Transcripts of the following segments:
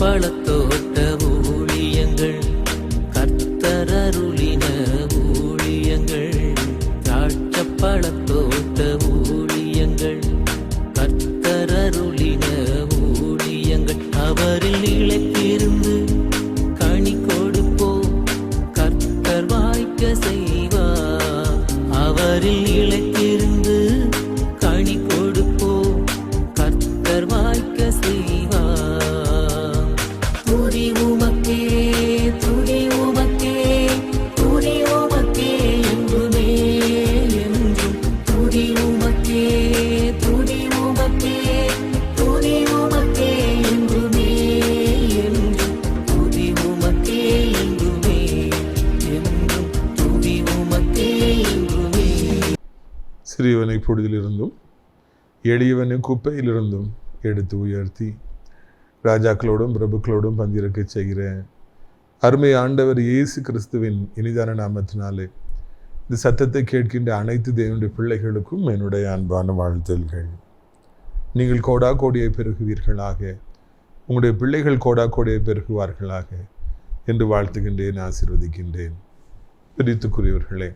பழத்தோட்ட ஊழியங்கள், கர்த்தரருளின ஊழியங்கள். திராட்சை பழத்தோட்ட ஊழியங்கள், கர்த்தரருளின ஊழியங்கள். அவரில் நிலைத்திருந்து கனி கொடுப்போம், கர்த்தர் வாய்க்க செய்வார். அவரில் நிலைத்திருந்து கனி கொடுப்போம், கர்த்தர் வாய்க்க செய்வார். துதி உமக்கே, துதி உமக்கே, துதி உமக்கே என்றுமே என்றும். துதி உமக்கே, துதி உமக்கே, துதி உமக்கே என்றுமே என்றும். துதி உமக்கே என்றுமே என்றும். துதி உமக்கே என்றுமே. சிறியவனை பொழுதிலிருந்தும் எளியவனை குப்பையிலிருந்தும் எடுத்து உயர்த்தி ராஜாக்களோடும் பிரபுக்களோடும் பந்திருக்க செய்கிற அருமை ஆண்டவர் இயேசு கிறிஸ்துவின் இனிதான நாமத்தினாலே இந்த சத்தத்தை கேட்கின்ற அனைத்து தேவனுடைய பிள்ளைகளுக்கும் என்னுடைய அன்பான வாழ்த்துதல்கள். நீங்கள் கோடா கோடியை பெருகுவீர்களாக, உங்களுடைய பிள்ளைகள் கோடா கோடியை பெருகுவார்களாக என்று வாழ்த்துகின்றேன், ஆசீர்வதிக்கின்றேன். பிரித்துக்குரியவர்களே,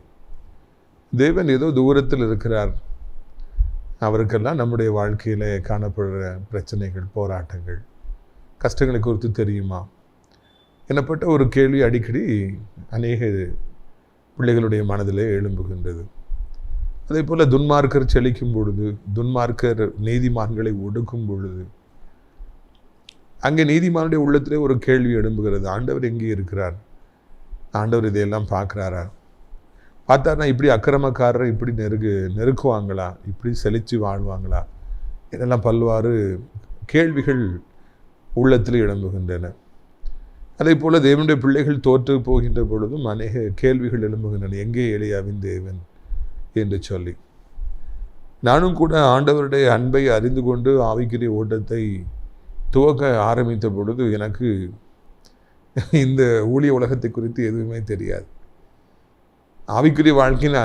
தேவன் ஏதோ தூரத்தில் இருக்கிறார். அவருக்கெல்லாம் நம்முடைய வாழ்க்கையில் காணப்படுற பிரச்சனைகள், போராட்டங்கள், கஷ்டங்களை குறித்து தெரியுமா எனப்பட்ட ஒரு கேள்வி அடிக்கடி அநேக பிள்ளைகளுடைய மனதிலே எழும்புகின்றது. அதே போல் துன்மார்க்கர் செழிக்கும் பொழுது, துன்மார்க்கர் நீதிமான்களை ஒடுக்கும் பொழுது, அங்கே நீதிமானுடைய உள்ளத்திலே ஒரு கேள்வி எழும்புகிறது. ஆண்டவர் எங்கே இருக்கிறார்? ஆண்டவர் இதையெல்லாம் பார்க்குறாரா? பார்த்தாருன்னா இப்படி அக்கிரமக்காரரை இப்படி நெருக்குவாங்களா? இப்படி செழித்து வாழ்வாங்களா? இதெல்லாம் பல்வாறு கேள்விகள் உள்ளத்தில் எழும்புகின்றன. அதே போல் தேவனுடைய பிள்ளைகள் தோற்று போகின்ற பொழுதும் அநேக கேள்விகள் எழும்புகின்றன. எங்கே எலியாவின் தேவன் என்று சொல்லி. நானும் கூட ஆண்டவருடைய அன்பை அறிந்து கொண்டு ஆவிக்குரிய ஓட்டத்தை துவக்க ஆரம்பித்த பொழுது எனக்கு இந்த ஊழிய உலகத்தை குறித்து எதுவுமே தெரியாது. ஆவிக்குரிய வாழ்க்கையின்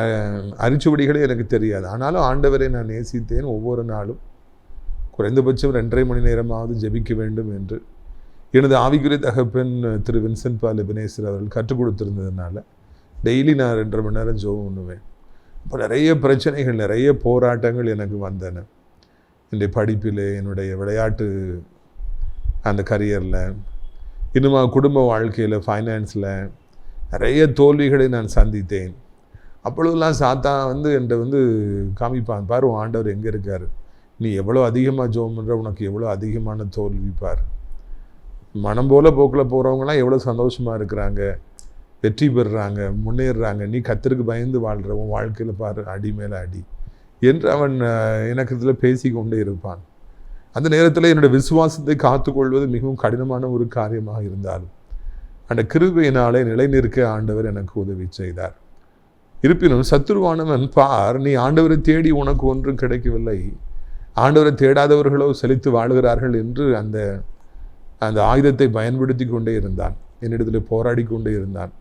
அரிச்சுவடிகளே எனக்கு தெரியாது. ஆனாலும் ஆண்டவரை நான் நேசித்தேன். ஒவ்வொரு நாளும் குறைந்தபட்சம் 2.5 மணி நேரமாவது ஜெபிக்க வேண்டும் என்று எனது ஆவிக்குரிய தகப்பன் திரு வின்சென்ட் பால் எபனேசர் அவர்கள் கற்றுக் கொடுத்திருந்ததுனால டெய்லி நான் 2.5 மணி நேரம் ஜெபம் பண்ணுவேன். இப்போ நிறைய பிரச்சனைகள், நிறைய போராட்டங்கள் எனக்கு வந்தன. என்னுடைய படிப்பில், என்னுடைய விளையாட்டு அந்த கரியரில், இன்னுமா குடும்ப வாழ்க்கையில், ஃபைனான்ஸில் நிறைய தோல்விகளை நான் சந்தித்தேன். அப்பொழுதெல்லாம் சாத்தான் என்கிட்ட காமிப்பான், பாரு உன் ஆண்டவர் எங்கே இருக்கார், நீ எவ்வளோ அதிகமாக ஜெபம் பண்ணுற, உனக்கு எவ்வளோ அதிகமான தோல்வி பார். மனம் போல போக்கில் போகிறவங்களாம் எவ்வளோ சந்தோஷமாக இருக்கிறாங்க, வெற்றி பெறுறாங்க, முன்னேறுறாங்க. நீ கர்த்தருக்கு பயந்து வாழ்கிற, உன் வாழ்க்கையில் பாரு அடி மேலே அடி என்று அவன் எனக்கு இதில் பேசி கொண்டே இருப்பான். அந்த நேரத்தில் என்னுடைய விசுவாசத்தை காத்துக்கொள்வது மிகவும் கடினமான ஒரு காரியமாக இருந்தாலும் அந்த கிருபையினாலே நிலை நிற்க ஆண்டவர் எனக்கு உதவி செய்தார். இருப்பினும் சத்துருவானவன், பார் நீ ஆண்டவரை தேடி உனக்கு ஒன்றும் கிடைக்கவில்லை, ஆண்டவரை தேடாதவர்களோ செழித்து வாழுகிறார்கள் என்று அந்த ஆயுதத்தை பயன்படுத்தி கொண்டே இருந்தான். என்னிடத்தில் போராடி கொண்டே இருந்தான்.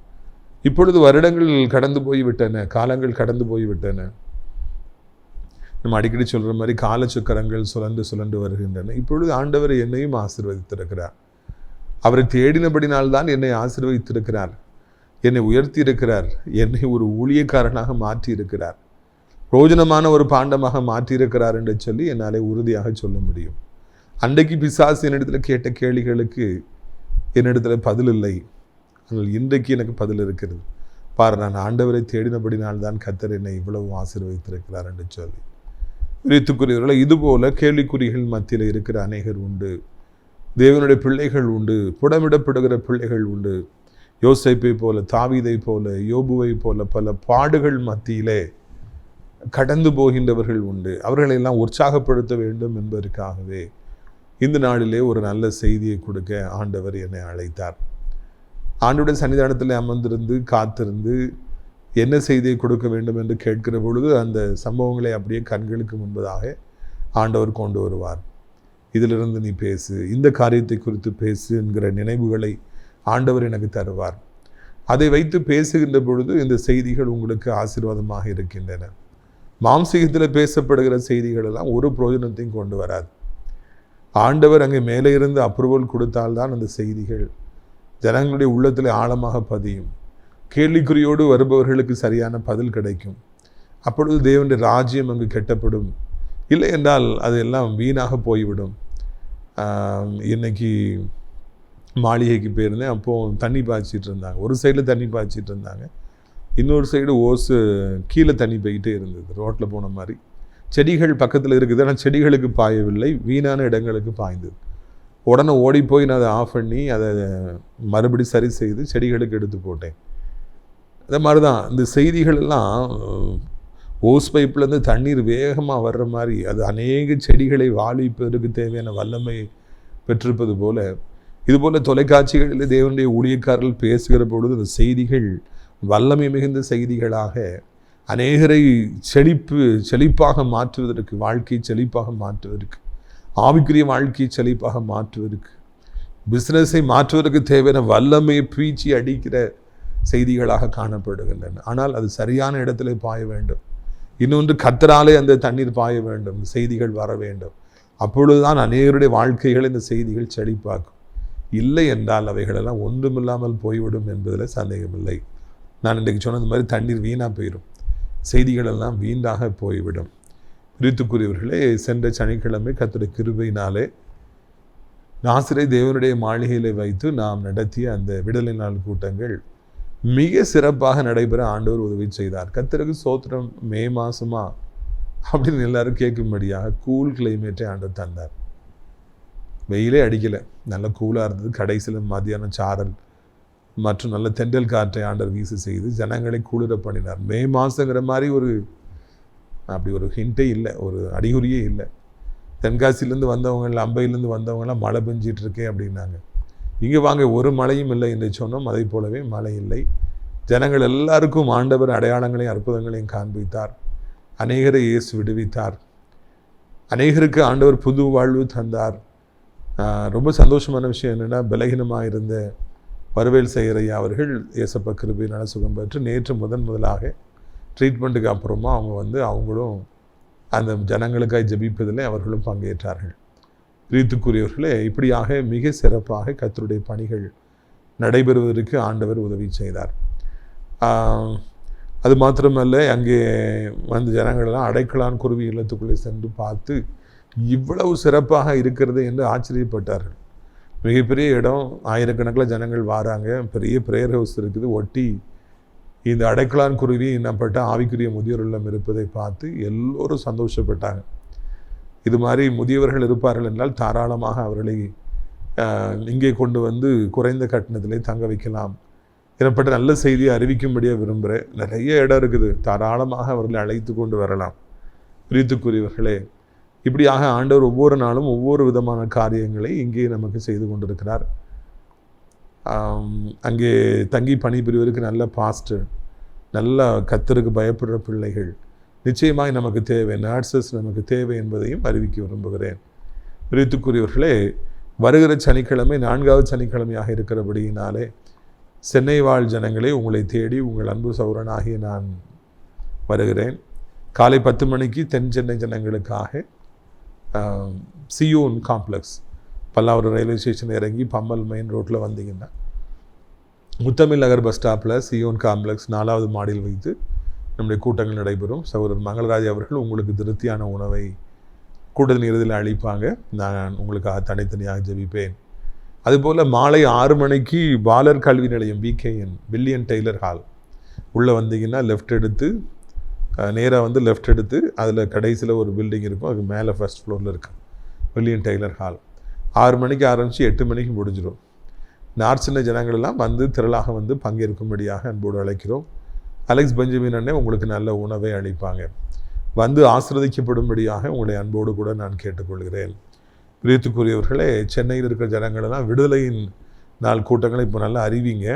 இப்பொழுது வருடங்கள் கடந்து போய்விட்டன, காலங்கள் கடந்து போய்விட்டன. நம்ம அடிக்கடி சொல்கிற மாதிரி காலச்சக்கரங்கள் சுழன்று சுழன்று வருகின்றன. இப்பொழுது ஆண்டவர் என்னையும் ஆசீர்வதித்திருக்கிறார். அவரை தேடினபடினால்தான் என்னை ஆசீர்வதித்திருக்கிறார், என்னை உயர்த்தி இருக்கிறார், என்னை ஒரு ஊழியக்காரனாக மாற்றி இருக்கிறார், பிரோஜனமான ஒரு பாண்டமாக மாற்றியிருக்கிறார் என்று சொல்லி என்னால் உறுதியாக சொல்ல முடியும். அன்றைக்கு பிசாசு என்னிடத்தில் கேட்ட கேள்விகளுக்கு என்னிடத்தில் பதில் இல்லை. ஆனால் இன்றைக்கு எனக்கு பதில் இருக்கிறது. பாரு, நான் ஆண்டவரை தேடினபடினால்தான் கர்த்தர் என்னை இவ்வளவு ஆசீர்வதித்திருக்கிறார் என்று சொல்லி. பிரியத்துக்குரியவர்களை, இதுபோல கேள்விக்குறிகள் மத்தியில் இருக்கிற அநேகர் உண்டு. தேவனுடைய பிள்ளைகள் உண்டு, புடமிடப்படுகிற பிள்ளைகள் உண்டு. யோசேப்பை போல, தாவீதை போல, யோபுவை போல பல பாடுகள் மத்தியிலே கடந்து போகின்றவர்கள் உண்டு. அவர்களெல்லாம் உற்சாகப்படுத்த வேண்டும் என்பதற்காகவே இந்த நாளிலே ஒரு நல்ல செய்தியை கொடுக்க ஆண்டவர் என்னை அழைத்தார். ஆண்டவருடைய சன்னிதானத்தில் அமர்ந்திருந்து காத்திருந்து என்ன செய்தியை கொடுக்க வேண்டும் என்று கேட்கிற பொழுது அந்த சம்பவங்களை அப்படியே கண்களுக்கு முன்பதாக ஆண்டவர் கொண்டு வருவார். இதிலிருந்து நீ பேசு, இந்த காரியத்தை குறித்து பேசு என்கிற நினைவுகளை ஆண்டவர் எனக்கு தருவார். அதை வைத்து பேசுகின்ற பொழுது இந்த செய்திகள் உங்களுக்கு ஆசீர்வாதமாக இருக்கின்றன. மாம்சீகத்தில் பேசப்படுகிற செய்திகள் எல்லாம் ஒரு பிரயோஜனத்தையும் கொண்டு வராது. ஆண்டவர் அங்கே மேலே இருந்து அப்ரூவல் கொடுத்தால்தான் அந்த செய்திகள் ஜனங்களுடைய உள்ளத்தில் ஆழமாக பதியும். கேள்விக்குறியோடு வருபவர்களுக்கு சரியான பதில் கிடைக்கும். அப்பொழுது தேவனுடைய ராஜ்யம் அங்கு கெட்டப்படும். இல்லை என்றால் அது எல்லாம் வீணாக போய்விடும். இன்னைக்கு மாளிகைக்கு போயிருந்தேன். அப்போது தண்ணி பாய்ச்சிட்டு இருந்தாங்க. ஒரு சைடில் தண்ணி பாய்ச்சிட்டு இருந்தாங்க, இன்னொரு சைடு ஓசு கீழே தண்ணி போய்கிட்டே இருந்தது, ரோட்டில் போன மாதிரி. செடிகள் பக்கத்தில் இருக்குது, ஆனால் செடிகளுக்கு பாயவில்லை, வீணான இடங்களுக்கு பாய்ந்தது. உடனே ஓடி போய் நான் அதை ஆஃப் பண்ணி அதை மறுபடி சரி செய்து செடிகளுக்கு எடுத்து போட்டேன். அந்த மாதிரி தான் இந்த செய்திகள் எல்லாம் ஓஸ் பைப்லேருந்து தண்ணீர் வேகமாக வர்ற மாதிரி அது அநேக செடிகளை வாழிப்பதற்கு தேவையான வல்லமை பெற்றிருப்பது போல, இதுபோல் தொலைக்காட்சிகளில் தேவனுடைய ஊழியக்காரர்கள் பேசுகிற பொழுது அந்த செய்திகள் வல்லமை மிகுந்த செய்திகளாக அநேகரை செழிப்பாக மாற்றுவதற்கு, வாழ்க்கையை செழிப்பாக மாற்றுவதற்கு, ஆவிக்குரிய வாழ்க்கையை செழிப்பாக மாற்றுவதற்கு, பிஸ்னஸை மாற்றுவதற்கு தேவையான வல்லமையை பீச்சி அடிக்கிற செய்திகளாக காணப்படுகின்றன. ஆனால் அது சரியான இடத்துல பாய வேண்டும். இன்னொன்று, கர்த்தராலே அந்த தண்ணீர் பாய வேண்டும், செய்திகள் வர வேண்டும். அப்பொழுதுதான் அநேகருடைய வாழ்க்கைகள் இந்த செய்திகள் செழிப்பாக்கும். இல்லை என்றால் அவைகளெல்லாம் ஒன்றுமில்லாமல் போய்விடும் என்பதில் சந்தேகமில்லை. நான் இன்றைக்கு சொன்னது மாதிரி தண்ணீர் வீணாக போயிடும், செய்திகளெல்லாம் வீணாக போய்விடும். பிரித்துக்குரியவர்களே, சென்ற சனிக்கிழமை கர்த்தருடைய கிருபையினாலே நாசரை தேவனுடைய மாளிகையில் வைத்து நாம் நடத்திய அந்த விடுதலை நாள் கூட்டங்கள் மிக சிறப்பாக நடைபெற ஆண்டவர் உதவி செய்தார். கர்த்தருக்கு ஸ்தோத்திரம். மே மாதமா அப்படின்னு எல்லாரும் கேட்கும்படியாக கூல் கிளைமேட்டை ஆண்டவர் தந்தார். வெயிலே அடிக்கலை, நல்ல கூலாக இருந்தது. கடைசியில் மத்தியானம் சாரல் மற்றும் நல்ல தென்றல் காற்றை ஆண்டவர் வீச செய்து ஜனங்களை குளிர பண்ணினார். மே மாதங்கிற மாதிரி அப்படி ஒரு ஹிண்ட்டே இல்லை, ஒரு அறிகுறியே இல்லை. தென்காசிலேருந்து வந்தவங்க, அம்பையிலேருந்து வந்தவங்களாம் மழை பெஞ்சிட்டு இருக்கே அப்படின்னாங்க. இங்கே வாங்க, ஒரு மழையும் இல்லை என்று சொன்னோம். அதை போலவே மழை இல்லை. ஜனங்கள் எல்லாருக்கும் ஆண்டவர் அடையாளங்களையும் அற்புதங்களையும் காண்பித்தார். அநேகரை இயேசு விடுவித்தார். அநேகருக்கு ஆண்டவர் புது வாழ்வு தந்தார். ரொம்ப சந்தோஷமான விஷயம் என்னென்னா, பலகீனமாக இருந்த வரவேல் செய்கிறையா அவர்கள் இயேசப்பா கிருபையினால் சுகம் பெற்று நேற்று முதலாக ட்ரீட்மெண்ட்டுக்கு அப்புறமா அவங்களும் அந்த ஜனங்களுக்காக ஜெபிப்பதில் அவர்களும் பங்கேற்றார்கள். பிரித்துக்குரியவர்களே, இப்படியாக மிக சிறப்பாக கர்த்தருடைய பணிகள் நடைபெறுவதற்கு ஆண்டவர் உதவி செய்தார். அது மாத்திரமல்ல, அங்கே வந்த ஜனங்களெல்லாம் அடைக்கலான் குருவி இல்லத்துக்குள்ளே சென்று பார்த்து இவ்வளவு சிறப்பாக இருக்கிறது என்று ஆச்சரியப்பட்டார்கள். மிகப்பெரிய இடம், ஆயிரக்கணக்கில் ஜனங்கள் வராங்க, பெரிய பிரேயர் ஹவுஸ் இருக்குது, ஒட்டி இந்த அடைக்கலான் குருவி என்னப்பட்ட ஆவிக்குரிய முதியோர் இல்லம் இருப்பதை பார்த்து எல்லோரும் சந்தோஷப்பட்டாங்க. இது மாதிரி முதியவர்கள் இருப்பார்கள் என்றால் தாராளமாக அவர்களை இங்கே கொண்டு வந்து குறைந்த கட்டணத்திலே தங்க வைக்கலாம் எனப்பட்ட நல்ல செய்தியை அறிவிக்கும்படியாக விரும்புகிறேன். நிறைய இடம் இருக்குது, தாராளமாக அவர்களை அழைத்து கொண்டு வரலாம். பிரித்துக்குரியவர்களே, இப்படியாக ஆண்டவர் ஒவ்வொரு நாளும் ஒவ்வொரு விதமான காரியங்களை இங்கே நமக்கு செய்து கொண்டிருக்கிறார். அங்கே தங்கி பணிபுரிவதற்கு நல்ல பாஸ்டர், நல்ல கர்த்தருக்கு பயப்படுற பிள்ளைகள் நிச்சயமாய் நமக்கு தேவை, நர்சஸ் நமக்கு தேவை என்பதையும் அறிவிக்க விரும்புகிறேன். பிரித்துக்குரியவர்களே, வருகிற சனிக்கிழமை 4வது சனிக்கிழமையாக இருக்கிறபடியினாலே சென்னை வாழ் ஜனங்களே, உங்களை தேடி உங்கள் அன்பு சௌரனாகிய நான் வருகிறேன். காலை 10 மணிக்கு தென் சென்னை ஜனங்களுக்காக Zion complex, Pallavaram railway station இறங்கி பம்மல் மெயின் ரோட்டில் வந்தீங்கன்னா முத்தமிழ் நகர் பஸ் ஸ்டாப்பில் சியோன் காம்ப்ளெக்ஸ் 4வது மாடியில் வைத்து நம்முடைய கூட்டங்கள் நடைபெறும். சகோதரர் மங்களராஜ் அவர்கள் உங்களுக்கு திருப்தியான உணவை கூட்டத்தின் இறுதியில் அளிப்பாங்க. நான் உங்களுக்காக தனித்தனியாக ஜெபிப்பேன். அதுபோல் மாலை 6 மணிக்கு பாலர் கல்வி நிலையம் BKN வில்லியன் டெய்லர் ஹால் உள்ளே வந்தீங்கன்னா லெஃப்ட் எடுத்து நேராக லெஃப்ட் எடுத்து அதில் கடைசியில் ஒரு பில்டிங் இருக்கும், அதுக்கு மேலே ஃபர்ஸ்ட் ஃப்ளோரில் இருக்கும் வில்லியன் டெய்லர் ஹால். 6 மணிக்கு ஆரம்பித்து 8 மணிக்கு முடிஞ்சிடும். நார்ச்சின்ன ஜனங்களெல்லாம் திரளாக பங்கேற்கும்படியாக அன்போடு அழைக்கிறோம். அலெக்ஸ் பெஞ்சமின் அண்ணே உங்களுக்கு நல்ல உணவை அளிப்பாங்க. ஆசீர்வதிக்கப்படும்படியாக உங்களை அன்போடு கூட நான் கேட்டுக்கொள்கிறேன். பிரியத்துக்குரியவர்களே, சென்னையில் இருக்கிற ஜனங்களெல்லாம் விடுதலையின் நாள் கூட்டங்களை இப்போ நல்லா அறிவிங்க.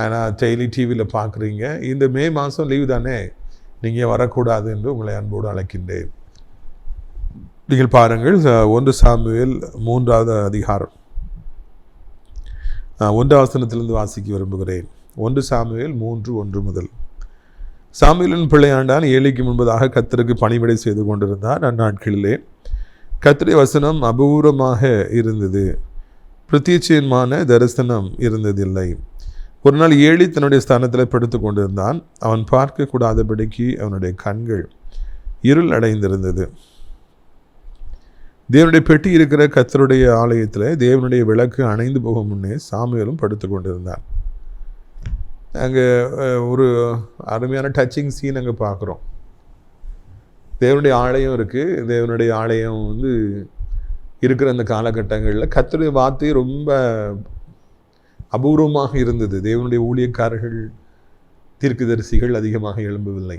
ஆனால் டெய்லி டிவியில் பார்க்குறீங்க. இந்த மே மாதம் லீவு தானே, நீங்கள் வரக்கூடாது என்று உங்களை அன்போடு அழைக்கின்றேன். நீங்கள் பாருங்கள், 1 சாமுவேல் 3வது அதிகாரம் 1 வசனத்திலிருந்து வாசிக்க விரும்புகிறேன். 1 சாமுவேல் 3:1 முதல். சாமுவேலின் பிள்ளையாண்டான் ஏலிக்கு முன்பதாக கர்த்தருக்கு பணிவிடை செய்து கொண்டிருந்தார். அந்நாட்களிலே கர்த்தருடைய வசனம் அபூர்வமாக இருந்தது, பிரத்யட்சமான தரிசனம் இருந்ததில்லை. ஒரு நாள் ஏலி தன்னுடைய ஸ்தானத்தில் படுத்து கொண்டிருந்தான். அவன் பார்க்கக்கூடாதபடிக்கு அவனுடைய கண்கள் இருள் அடைந்திருந்தது. தேவனுடைய பெட்டி இருக்கிற கர்த்தருடைய ஆலயத்தில் தேவனுடைய விளக்கு அணைந்து போகும் முன்னே சாமுவேலும் படுத்து கொண்டிருந்தான். அங்கே ஒரு அருமையான டச்சிங் சீன் அங்கே பார்க்குறோம். தேவனுடைய ஆலயம் இருக்குது. தேவனுடைய ஆலயம் இருக்கிற அந்த காலகட்டங்களில் கர்த்தருடைய வார்த்தை ரொம்ப அபூர்வமாக இருந்தது. தேவனுடைய ஊழியக்காரர்கள், தீர்க்கதரிசிகள் அதிகமாக எழும்பவில்லை.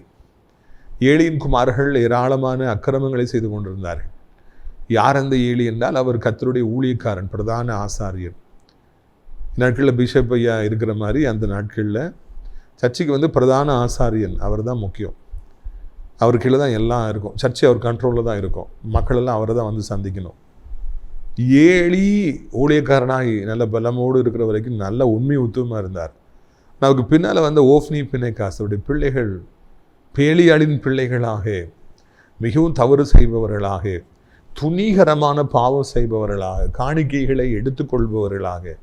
ஏலியின் குமாரர்கள் ஏராளமான அக்கிரமங்களை செய்து கொண்டிருந்தார்கள். யார் அந்த ஏலி என்றால் அவர் கர்த்தருடைய ஊழியக்காரன், பிரதான ஆசாரியர். நாட்களில் பிஷப் ஐயா இருக்கிற மாதிரி அந்த நாட்களில் சர்ச்சுக்கு பிரதான ஆசாரியன் அவர் தான் முக்கியம். அவர் கீழே தான் எல்லாம் இருக்கும். சர்ச்சை அவர் கண்ட்ரோலில் தான் இருக்கும். மக்களெல்லாம் அவரை தான் சந்திக்கணும். ஏலி ஊழியக்காரனாகி நல்ல பலமோடு இருக்கிற வரைக்கும் நல்ல உண்மை உத்துவமாக இருந்தார். நமக்கு பின்னால் ஓஃப்னி பிணைக்காஸ் அவருடைய பிள்ளைகள் பேலியாளின் பிள்ளைகளாக, மிகவும் தவறு செய்பவர்களாக, துணிகரமான பாவம் செய்பவர்களாக, காணிக்கைகளை எடுத்துக்கொள்பவர்களாக,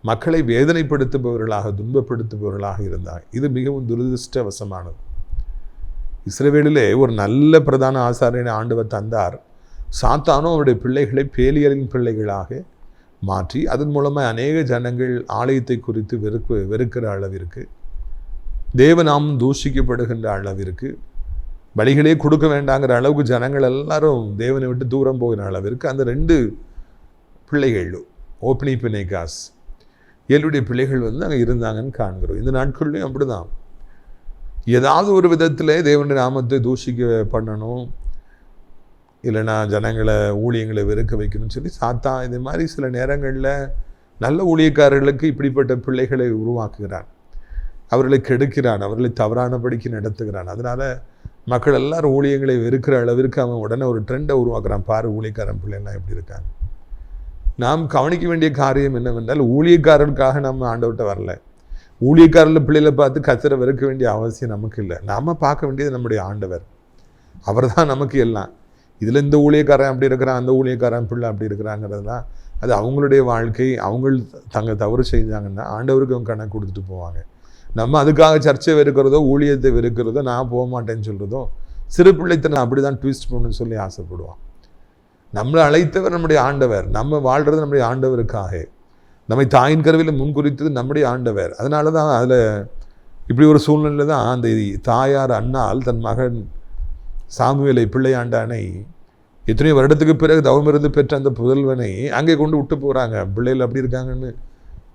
மக்களை வேதனைப்படுத்துபவர்களாக, துன்பப்படுத்துபவர்களாக இருந்தார். இது மிகவும் துரதிருஷ்டவசமானது. இஸ்ரவேலிலே ஒரு நல்ல பிரதான ஆசாரியனை ஆண்டவர் தந்தார். சாத்தானும் அவருடைய பிள்ளைகளை பேலியலின் பிள்ளைகளாக மாற்றி அதன் மூலமாக அநேக ஜனங்கள் ஆலயத்தை குறித்து வெறுக்கிற அளவிற்கு, தேவநாமம் தூஷிக்கப்படுகின்ற அளவிற்கு, பலிகளே கொடுக்க வேண்டாங்கிற அளவுக்கு ஜனங்கள் எல்லாரும் தேவனை விட்டு தூரம் போகிற அளவிற்கு அந்த 2 பிள்ளைகள் ஓப்னி பிணைகாஸ் ஏலியுடைய பிள்ளைகள் அங்கே இருந்தாங்கன்னு காண்கிறோம். இந்த நாட்கள்லையும் அப்படி தான். ஏதாவது ஒரு விதத்தில் தேவனுடைய நாமத்தை தூஷிக்க பண்ணணும், இல்லைனா ஜனங்களை ஊழியங்களை வெறுக்க வைக்கணும்னு சொல்லி சாத்தான் இது மாதிரி சில நேரங்களில் நல்ல ஊழியக்காரர்களுக்கு இப்படிப்பட்ட பிள்ளைகளை உருவாக்குகிறான், அவர்களை கெடுக்கிறான், அவர்களை தவறானபடிக்கு நடத்துகிறான். அதனால் மக்கள் எல்லாரும் ஊழியங்களை வெறுக்கிற அளவிற்கு அவன் உடனே ஒரு ட்ரெண்டை உருவாக்குறான். பாரு ஊழியக்காரன் பிள்ளைலாம் எப்படி இருக்காங்க. நாம் கவனிக்க வேண்டிய காரியம் என்னவென்றால், ஊழியக்காரர்களுக்காக நம்ம ஆண்டவர்கிட்ட வரல. ஊழியக்காரர்கள் பிள்ளைகளை பார்த்து கர்த்தரை வெறுக்க வேண்டிய அவசியம் நமக்கு இல்லை. நாம் பார்க்க வேண்டியது நம்முடைய ஆண்டவர். அவர் தான் நமக்கு எல்லாம். இதில் இந்த ஊழியக்காரன் அப்படி இருக்கிறான், அந்த ஊழியக்காரன் பிள்ளை அப்படி இருக்கிறாங்கிறதுலாம் அது அவங்களுடைய வாழ்க்கை. அவங்க தவறு செஞ்சாங்கன்னா ஆண்டவருக்கு அவங்க கணக்கு கொடுத்துட்டு போவாங்க. நம்ம அதுக்காக சர்ச்சை வெறுக்கிறதோ ஊழியத்தை வெறுக்கிறதோ, நான் போக மாட்டேன்னு சொல்கிறதோ, சிறு பிள்ளைத்தனை அப்படி தான் ட்விஸ்ட் பண்ணணும்னு சொல்லி ஆசைப்படுவான். நம்மளை அழைத்தவர் நம்முடைய ஆண்டவர். நம்ம வாழ்கிறது நம்முடைய ஆண்டவருக்காக. நம்மை தாயின் கருவியில் முன்குறித்தது நம்முடைய ஆண்டவர். அதனால தான் அதில் இப்படி ஒரு சூழ்நிலை தான் அந்த தாயார் அன்னாள் தன் மகன் சாமுவேலை பிள்ளையாண்டானை எத்தனையோ வருடத்துக்கு பிறகு தவமிருந்து பெற்ற அந்த புதல்வனை அங்கே கொண்டு விட்டு போகிறாங்க. பிள்ளைகள் அப்படி இருக்காங்கன்னு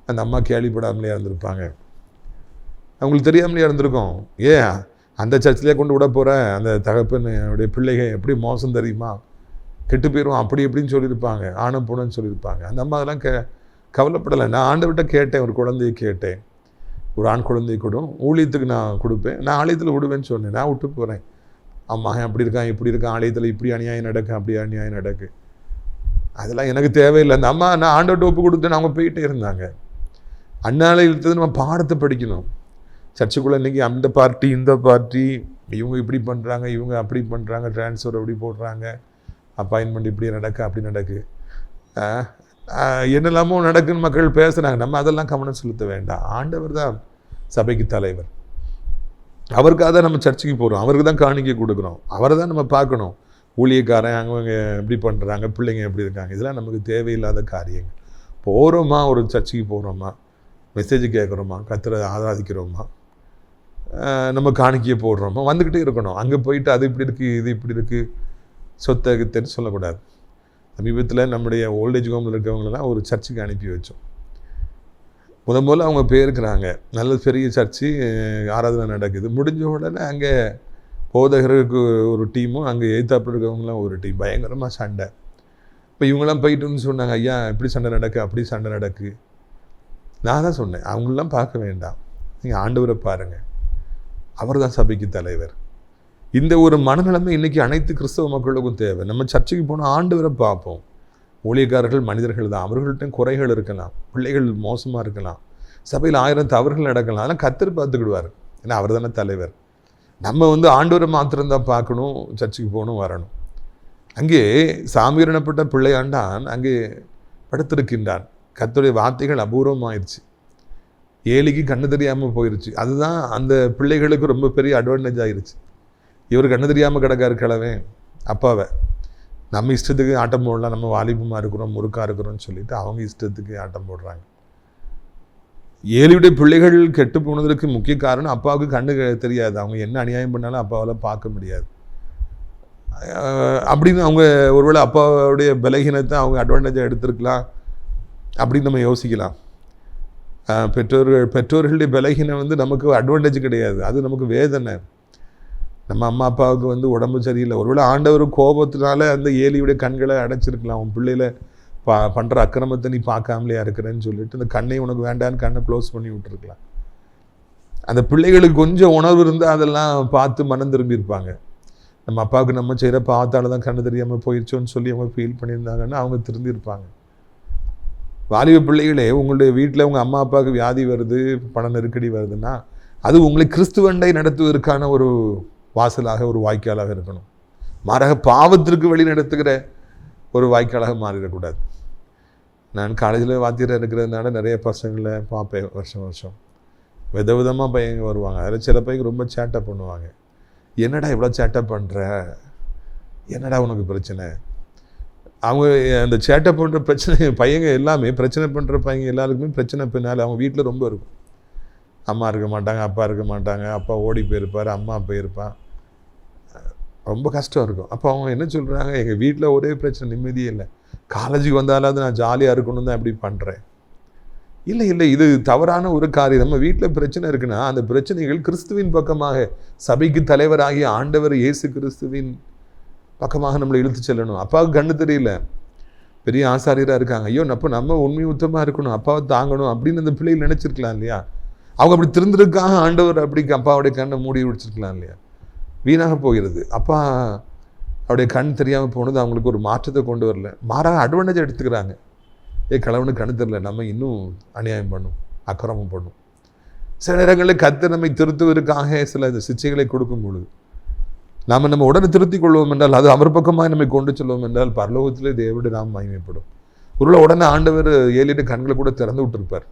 அந்த அம்மா கேள்விப்படாமலே இருந்திருப்பாங்க, அவங்களுக்கு தெரியாமலே இருந்திருக்கும். ஏன் அந்த சர்ச்சிலே கொண்டு விட போகிற அந்த தகப்பனுடைய பிள்ளைகள் எப்படி மோசம் தெரியுமா, கெட்டு போயிடும் அப்படி எப்படின்னு சொல்லியிருப்பாங்க, ஆணம் போனன்னு சொல்லியிருப்பாங்க. அந்த அம்மா அதெல்லாம் கவலைப்படலை. நான் ஆண்டவர்கிட்ட கேட்டேன், ஒரு குழந்தையை கேட்டேன், ஒரு ஆண் குழந்தையை கொடும், ஊழியத்துக்கு நான் கொடுப்பேன், நான் ஆலயத்தில் விடுவேன்னு சொன்னேன். நான் விட்டு போகிறேன். அம்மா அப்படி இருக்கான் இப்படி இருக்கான், ஆலயத்தில் இப்படி அநியாயம் நடக்கு, அப்படி அநியாயம் நடக்கு, அதெல்லாம் எனக்கு தேவையில்லை. அந்த அம்மா நான் ஆண்டவர்கிட்ட ஒப்பு கொடுத்தேன்னு அவங்க போயிட்டே இருந்தாங்க. அண்ணால இழுத்தது நம்ம பாடத்தை படிக்கணும். சர்ச்சுக்குள்ளே இன்றைக்கி அந்த பார்ட்டி இந்த பார்ட்டி, இவங்க இப்படி பண்ணுறாங்க, இவங்க அப்படி பண்ணுறாங்க, ட்ரான்ஸ்ஃபர் அப்படி போடுறாங்க, அப்பாயின்மெண்ட் இப்படி நடக்கு அப்படி நடக்கு, என்னெல்லாமோ நடக்குன்னு மக்கள் பேசுகிறாங்க. நம்ம அதெல்லாம் கவனம் செலுத்த வேண்டாம். ஆண்டவர் தான் சபைக்கு தலைவர். அவருக்காக தான் நம்ம சர்ச்சுக்கு போகிறோம், அவருக்கு தான் காணிக்கை கொடுக்குறோம், அவரை தான் நம்ம பார்க்கணும். ஊழியக்காரன் அவங்க எப்படி பண்ணுறாங்க, பிள்ளைங்க எப்படி இருக்காங்க, இதெல்லாம் நமக்கு தேவையில்லாத காரியங்கள். போகிறோமா, ஒரு சர்ச்சுக்கு போகிறோமா, மெசேஜ் கேட்குறோமா, கர்த்தரை ஆராதிக்கிறோமா, நம்ம காணிக்கையை போடுறோமா, வந்துக்கிட்டே இருக்கணும். அங்கே போயிட்டு அது இப்படி இருக்குது இது இப்படி இருக்குது சொத்தை கித்தன்னு சொல்லக்கூடாது. சமீபத்தில் நம்முடைய ஓல்டேஜ் ஹோமில் இருக்கிறவங்களெல்லாம் ஒரு சர்ச்சுக்கு அனுப்பி வச்சோம். முதல்ல அவங்க போயிருக்கிறாங்க, நல்ல பெரிய சர்ச்சு, ஆராதனை நடக்குது. முடிஞ்ச உடனே அங்கே போதகருக்கு ஒரு டீமும் அங்கே எய்த்தாப்பில் இருக்கிறவங்களாம் ஒரு டீம், பயங்கரமாக சண்டை. இப்போ இவங்களாம் போயிட்டுன்னு சொன்னாங்க, ஐயா இப்படி சண்டை நடக்கு அப்படி சண்டை நடக்கு. நான் தான் சொன்னேன், அவங்களெலாம் பார்க்க வேண்டாம், நீங்கள் ஆண்டவரை பாருங்கள், அவர் தான் சபைக்கு தலைவர். இந்த ஒரு மனநிலைமை இன்றைக்கி அனைத்து கிறிஸ்தவ மக்களுக்கும் தேவை. நம்ம சர்ச்சைக்கு போனால் ஆண்டவரை பார்ப்போம். ஊழியக்காரர்கள் மனிதர்கள் தான், அவர்கள்ட்ட குறைகள் இருக்கலாம், பிள்ளைகள் மோசமாக இருக்கலாம், சபையில் 1000 தவறுகள் நடக்கலாம், அதெல்லாம் கர்த்தர் பார்த்துக்கிடுவார். ஏன்னா அவர் தானே தலைவர். நம்ம ஆண்டவரை மாத்திரம்தான் பார்க்கணும், சர்ச்சுக்கு போகணும் வரணும். அங்கே சாமீர் எனப்பட்ட பிள்ளையாண்டான் அங்கே படுத்திருக்கின்றான். கர்த்தருடைய வார்த்தைகள் அபூர்வமாயிருச்சு. ஏலிக்கு கண்ணு தெரியாமல் போயிருச்சு. அதுதான் அந்த பிள்ளைகளுக்கு ரொம்ப பெரிய அட்வான்டேஜ் ஆயிருச்சு. இவர் கண்ணு தெரியாமல் கிடக்காரு கிழவன் அப்பாவை. நம்ம இஷ்டத்துக்கு ஆட்டம் போடலாம், நம்ம வாலிபமாக இருக்கிறோம், முறுக்காக இருக்கிறோம்னு சொல்லிட்டு அவங்க இஷ்டத்துக்கு ஆட்டம் போடுறாங்க. ஏலியுடைய பிள்ளைகள் கெட்டு போனதற்கு முக்கிய காரணம் அப்பாவுக்கு கண்ணு தெரியாது. அவங்க என்ன அநியாயம் பண்ணாலும் அப்பாவால் பார்க்க முடியாது. அப்படின்னு அவங்க ஒருவேளை அப்பாவுடைய பலகீனத்தை அவங்க அட்வான்டேஜாக எடுத்திருக்கலாம் அப்படின்னு நம்ம யோசிக்கலாம். பெற்றோர்களுடைய பலகீனம் நமக்கு அட்வான்டேஜ் கிடையாது, அது நமக்கு வேதனை. நம்ம அம்மா அப்பாவுக்கு உடம்பு சரியில்லை, ஒருவேளை ஆண்டவர் கோபத்தினால அந்த ஏலியுடைய கண்களை அடைச்சிருக்கலாம். உன் பிள்ளையில பண்ணுற அக்கிரமத்தை நீ பார்க்காமலையா இருக்கிறேன்னு சொல்லிட்டு அந்த கண்ணை உனக்கு வேண்டான்னு கண்ணை க்ளோஸ் பண்ணி விட்டுருக்கலாம். அந்த பிள்ளைகளுக்கு கொஞ்சம் உணர்வு இருந்தால் அதெல்லாம் பார்த்து மனம் திரும்பியிருப்பாங்க. நம்ம அப்பாவுக்கு நம்ம செய்கிற பார்த்தால தான் கண்ணு தெரியாமல் போயிடுச்சோன்னு சொல்லி அவங்க ஃபீல் பண்ணியிருந்தாங்கன்னா அவங்க திருந்திருப்பாங்க. வாலிப பிள்ளைகளே, உங்களுடைய வீட்டில் உங்கள் அம்மா அப்பாவுக்கு வியாதி வருது, பண நெருக்கடி வருதுன்னா அது உங்களை கிறிஸ்துவண்டை நடத்துவதற்கான ஒரு வாசலாக, ஒரு வாய்க்காலாக இருக்கணும். மாறாக பாவத்திற்கு வழி நடத்துகிற ஒரு வாய்க்காலாக மாறிடக்கூடாது. நான் காலேஜில் வாத்தியாராக இருக்கிறதுனால நிறைய பசங்களை பார்ப்பேன். வருஷம் விதவிதமாக பையங்க வருவாங்க. அதில் சில பையங்க ரொம்ப சேட்டை பண்ணுவாங்க. என்னடா இவ்வளோ சேட்டை பண்ணுற, என்னடா உனக்கு பிரச்சனை? அவங்க அந்த சேட்டை பண்ணுற பிரச்சனை பையங்க எல்லாமே பிரச்சனை பண்ணுற பையங்க எல்லாருக்குமே பிரச்சனை பின்னால் அவங்க வீட்டில் ரொம்ப இருக்கும். அம்மா இருக்க மாட்டாங்க, அப்பா இருக்க மாட்டாங்க, அப்பா ஓடி போயிருப்பார், அம்மா போயிருப்பான், ரொம்ப கஷ்டம் இருக்கும். அப்போ அவங்க என்ன சொல்கிறாங்க, எங்கள் வீட்டில் ஒரே பிரச்சனை, நிம்மதியே இல்லை, காலேஜுக்கு வந்தாலாவது நான் ஜாலியாக இருக்கணும் தான் இப்படி பண்ணுறேன். இல்லை, இது தவறான ஒரு காரியம். நம்ம வீட்டில் பிரச்சனை இருக்குன்னா அந்த பிரச்சனைகள் கிறிஸ்துவின் பக்கமாக, சபைக்கு தலைவராகிய ஆண்டவர் இயேசு கிறிஸ்துவின் பக்கமாக நம்மளை இழுத்து செல்லணும். அப்பாவுக்கு கண்ணு தெரியல, பெரிய ஆசாரியராக இருக்காங்க, ஐயோ அப்போ நம்ம உண்மை உத்தமாக இருக்கணும், அப்பாவை தாங்கணும் அப்படின்னு அந்த பிள்ளைகள் நினச்சிருக்கலாம் இல்லையா? அவங்க அப்படி திருந்திருக்காக ஆண்டவர் அப்படி அப்பாவுடைய கண்ணை மூடி வச்சிருக்கலாம் இல்லையா? வீணாக போகிறது. அப்பா அவருடைய கண் தெரியாமல் போனது அவங்களுக்கு ஒரு மாற்றத்தை கொண்டு வரல, மாறாக அட்வான்டேஜ் எடுத்துக்கிறாங்க. கிழவனுக்கு கண்ணு தெரியல, நம்ம இன்னும் அநியாயம் பண்ணும், அக்கிரமம் பண்ணும். சில நேரங்களில் கர்த்தர் நம்மை திருத்துவதற்காக சில சிச்சைகளை கொடுக்கும் பொழுது நம்ம உடனே திருத்திக் கொள்வோம் என்றால், அது அவர் பக்கமாக நம்மை கொண்டு செல்வோம் என்றால் பரலோகத்திலே தேவனுடைய நாம் மகிமைப்படும். ஒருவேளை உடனே ஆண்டவர் ஏலிட்டு கண்களை கூட திறந்து விட்டுருப்பார்,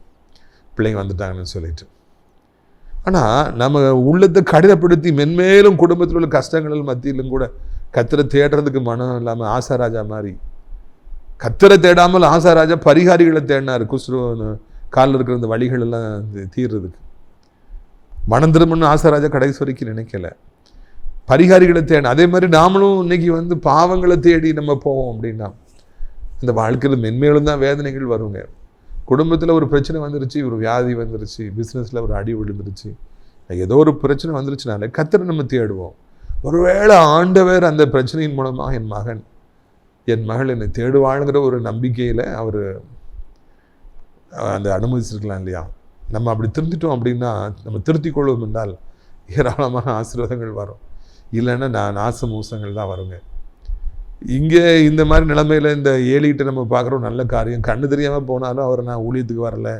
பிள்ளைங்க வந்துட்டாங்கன்னு சொல்லிட்டு. ஆனால் நம்ம உள்ளத்தை கடினப்படுத்தி மென்மேலும் குடும்பத்தில் உள்ள கஷ்டங்கள் மத்தியிலும் கூட கர்த்தரை தேடுறதுக்கு மனம் இல்லாமல் ஆசாராஜா மாதிரி, கர்த்தரை தேடாமல் ஆசாராஜா பரிகாரிகளை தேடினார். காலில் இருக்கிற அந்த வழிகள் எல்லாம் தீர்றதுக்கு மனம் திரும்பணும் ஆசாராஜா கடைசி வரைக்கும் நினைக்கல, பரிகாரிகளை தேட. அதே மாதிரி நாமளும் இன்னைக்கு பாவங்களை தேடி நம்ம போவோம் அப்படின்னா இந்த வாழ்க்கையில் மென்மேலும் தான் வேதனைகள் வருங்க. குடும்பத்தில் ஒரு பிரச்சனை வந்துருச்சு, ஒரு வியாதி வந்துருச்சு, பிஸ்னஸில் ஒரு அடி விழுந்துருச்சு, ஏதோ ஒரு பிரச்சனை வந்துருச்சுனால கர்த்தரை நம்ம தேடுவோம். ஒருவேளை ஆண்டவர் அந்த பிரச்சனையின் மூலமாக என் மகள் என்னை தேடுவாளுங்கிற ஒரு நம்பிக்கையில் அவர் அந்த அனுமதிச்சிருக்கலாம் இல்லையா? நம்ம அப்படி திருந்திட்டோம் அப்படின்னா, நம்ம திருத்திக் கொள்வோம் என்றால் ஏராளமான ஆசீர்வாதங்கள் வரும். இல்லைன்னா நாச மோசங்கள் தான் வருங்க. இங்கே இந்த மாதிரி நிலைமையில் இந்த ஏலிகிட்ட நம்ம பார்க்குறோம் நல்ல காரியம். கண்ணு தெரியாமல் போனாலும் அவர் நான் ஊழியத்துக்கு வரலை,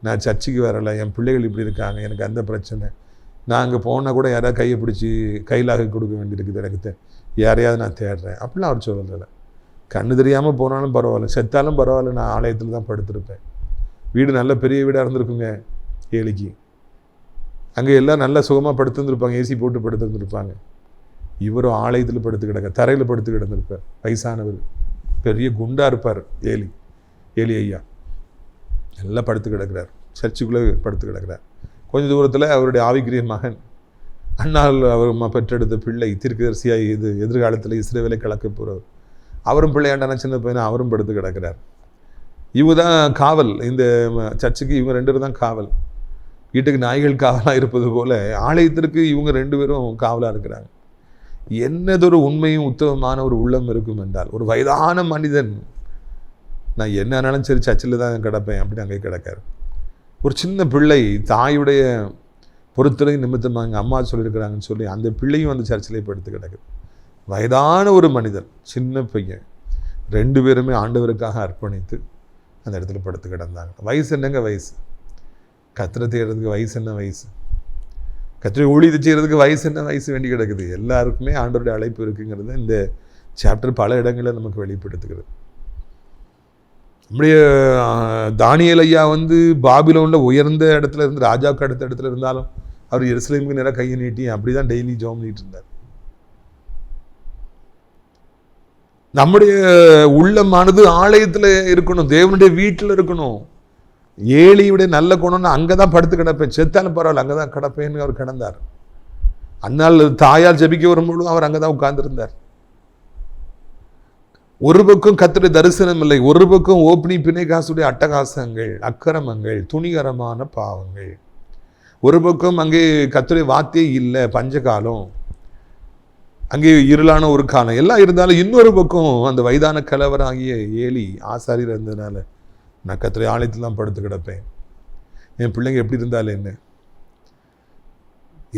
நான் சர்ச்சுக்கு வரலை, என் பிள்ளைகள் இப்படி இருக்காங்க, எனக்கு அந்த பிரச்சனை, நான் அங்கே போனால் கூட யாராவது கையை பிடிச்சி கையிலாக கொடுக்க வேண்டியிருக்குது, எனக்கு யாரையாவது நான் தேடுறேன் அப்படிலாம் அவர் சொல்லலை. கண்ணு தெரியாமல் போனாலும் பரவாயில்ல, செத்தாலும் பரவாயில்ல, நான் ஆலயத்தில் தான் படுத்திருப்பேன். வீடு நல்ல பெரிய வீடாக இருந்திருக்குங்க ஏலிக்கு, அங்கே எல்லாம் நல்லா சுகமாக படுத்துருந்துருப்பாங்க, ஏசி போட்டு படுத்துருந்துருப்பாங்க. இவரும் ஆலயத்தில் படுத்து கிடக்க, தரையில் படுத்து கிடந்திருப்பார். வயசானவர், பெரிய குண்டாக இருப்பார் ஏலி ஐயா, எல்லாம் படுத்து கிடக்கிறார், சர்ச்சுக்குள்ளே படுத்து கிடக்கிறார். கொஞ்சம் தூரத்தில் அவருடைய ஆவிக்குரிய மகன், அண்ணால் அவர் பெற்றெடுத்த பிள்ளை, தீர்க்கதரிசியாக எதிர்காலத்தில் இஸ்ரவேலை கலக்க போகிறவர், அவரும் பிள்ளையாண்டான சின்ன பையனை அவரும் படுத்து கிடக்கிறார். இவங்க தான் காவல், இந்த சர்ச்சுக்கு இவங்க 2 பேரும் தான் காவல். வீட்டுக்கு நாய்கள் காவலாக இருப்பது போல் ஆலயத்திற்கு இவங்க 2 பேரும் காவலாக இருக்கிறாங்க. என்னதொரு உண்மையும் உத்தமமான ஒரு உள்ளம் இருக்கும் என்றால், ஒரு வயதான மனிதன், நான் என்ன ஆனாலும் சரி சர்ச்சில் தான் கிடப்பேன் அப்படின்னு அங்கே கிடக்காரு. ஒரு சின்ன பிள்ளை தாயுடைய பொறுத்தலை நிமித்தமாக எங்கள் அம்மா சொல்லியிருக்கிறாங்கன்னு சொல்லி அந்த பிள்ளையும் அந்த சர்ச்சிலே படுத்து கிடக்குது. வயதான ஒரு மனிதன், சின்ன பையன், 2 பேருமே ஆண்டவருக்காக அர்ப்பணித்து அந்த இடத்துல படுத்து கிடந்தாங்க. வயசு என்னங்க வயசு? கர்த்தரை தேடுறதுக்கு வயசு என்ன வயசு? கர்த்தரை ஊழியத்தை செய்கிறதுக்கு வயசு என்ன வயசு வேண்டி கிடக்குது? எல்லாருக்குமே ஆண்டவருடைய அழைப்பு இருக்குங்கிறது இந்த சாப்டர் பல இடங்களில் நமக்கு வெளிப்படுத்துகிறது. நம்முடைய தானியேல் ஐயா பாபிலோனில் உயர்ந்த இடத்துல இருந்து, ராஜாவுக்கு அடுத்த இடத்துல இருந்தாலும் அவர் எருசலேமுக்கு நேராக கையை நீட்டி அப்படிதான் டெய்லி ஜெபம் பண்ணிட்டு இருந்தார். நம்முடைய உள்ளமானது ஆலயத்தில் இருக்கணும், தேவனுடைய வீட்டில் இருக்கணும். ஏலியுடைய நல்ல குணம்னு அங்கதான் படுத்து கிடப்பேன், செத்தாலும் பரவாயில்ல அங்கதான் கிடப்பேன்னு அவர் கிடந்தார். அந்நாள் தாயார் ஜெபிக்க வரும்பொழுதும் அவர் அங்கதான் உட்கார்ந்துருந்தார். ஒரு பக்கம் கர்த்தருடைய தரிசனம் இல்லை, ஒரு பக்கம் ஓப்னி பிணைகாசுடைய அட்டகாசங்கள், அக்கிரமங்கள், துணிகரமான பாவங்கள். ஒரு பக்கம் அங்கே கர்த்தருடைய வார்த்தையே இல்லை, பஞ்சகாலம், அங்கே இருளான ஒரு காலம் எல்லாம் இருந்தாலும், இன்னொரு பக்கம் அந்த வயதான கலவராகிய ஏலி ஆசாரியர் இருந்ததுனால நான் கர்த்தருடைய ஆலயத்தில் தான் படுத்து கிடப்பேன். என் பிள்ளைங்க எப்படி இருந்தாலும் என்ன,